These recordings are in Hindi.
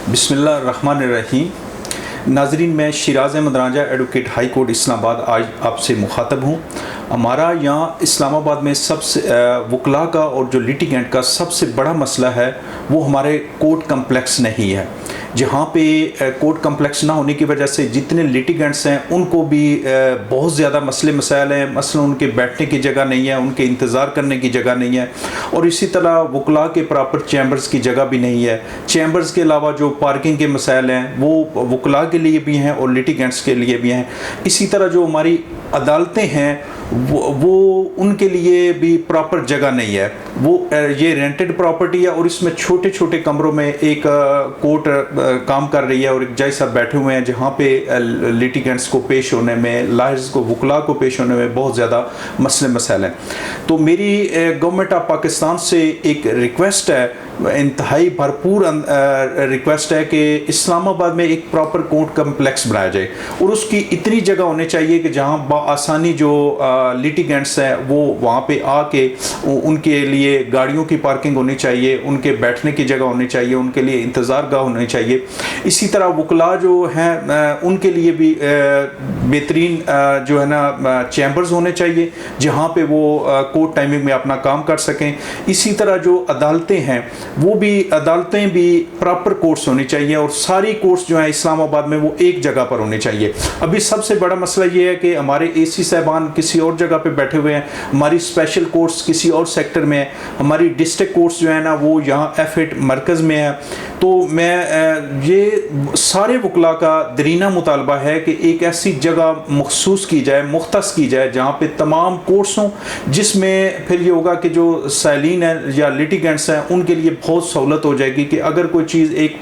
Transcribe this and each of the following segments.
बिस्मिल्लाहिर्रहमानिर्रहीम। नाज़रीन, मैं Shiraz Ahmed Ranjha advocate high court Islamabad आज आपसे मुखातब हूँ। हमारा यहाँ इस्लामाबाद में सबसे वकला का और जो लिटिगेंट का सबसे बड़ा मसला है वो हमारे कोर्ट कम्प्लेक्स नहीं है। जहाँ पे कोर्ट कम्प्लेक्स ना होने की वजह से जितने लिटिगेंट्स हैं उनको भी बहुत ज़्यादा मसले मसाइल हैं। मसलन उनके बैठने की जगह नहीं है, उनके इंतज़ार करने की जगह नहीं है, और इसी तरह वकला के प्रॉपर चैम्बर्स की जगह भी नहीं है। चैम्बर्स के अलावा जो पार्किंग के मसाइल हैं वो वकला के लिए भी हैं और लिटिगेंट्स के लिए भी हैं। इसी तरह जो हमारी अदालतें हैं वो उनके लिए भी प्रॉपर जगह नहीं है। वो ये रेंटेड प्रॉपर्टी है और इसमें छोटे छोटे कमरों में एक कोर्ट काम कर रही है और एक जज साहब बैठे हुए हैं, जहाँ पे लिटिगेंट्स को पेश होने में, लायर्स को, वकला को पेश होने में बहुत ज़्यादा मसले मसाइल हैं। तो मेरी गवर्नमेंट ऑफ पाकिस्तान से एक रिक्वेस्ट है, इंतहाई भरपूर रिक्वेस्ट है कि इस्लामाबाद में एक प्रॉपर कोर्ट कम्प्लेक्स बनाया जाए और उसकी इतनी जगह होनी चाहिए कि जहाँ आसानी जो लिटिगेंट्स हैं वो वहाँ पे आके उनके लिए गाड़ियों की पार्किंग होनी चाहिए, उनके बैठने की जगह होनी चाहिए, उनके लिए इंतज़ार गाह होनी चाहिए। इसी तरह वकला जो हैं उनके लिए भी बेहतरीन जो है ना चैम्बर्स होने चाहिए जहाँ पे वो कोर्ट टाइमिंग में अपना काम कर सकें। इसी तरह जो अदालतें हैं वो भी अदालतें भी प्रॉपर कोर्ट्स होनी चाहिए और सारी कोर्ट्स जो हैं इस्लामाबाद में वो एक जगह पर होने चाहिए। अभी सबसे बड़ा मसला ये है कि हमारे एसी साहबान किसी और जगह पे बैठे हुए हैं, हमारी स्पेशल कोर्ट्स किसी और सेक्टर में है, हमारी डिस्ट्रिक्ट कोर्ट्स जो है ना वो यहाँ F8 मरकज़ में है। तो मैं ये सारे वकला का दरीना मुतालबा है कि एक ऐसी जगह मखसूस की जाए, मुख्तस की जाए जहाँ पे तमाम कोर्ट्स हों, जिसमें फिर ये होगा कि जो साइलिन हैं या लिटिगेंट्स हैं उनके लिए बहुत सहूलत हो जाएगी कि अगर कोई चीज़ एक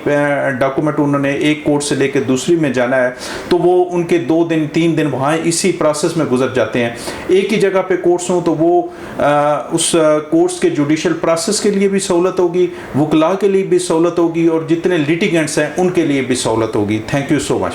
डॉक्यूमेंट उन्होंने एक कोर्ट से लेकर दूसरी में जाना है तो वो उनके 2 दिन 3 दिन वहाँ इसी प्रोसेस में गुजर जाते हैं। एक ही जगह पे कोर्ट्स हों तो वो उस कोर्ट्स के जुडिशल प्रोसेस के लिए भी सहूलत होगी, वकला के लिए भी सहूलत होगी और जितने लिटिगेंट्स हैं उनके लिए भी सहूलत होगी। Thank you so much.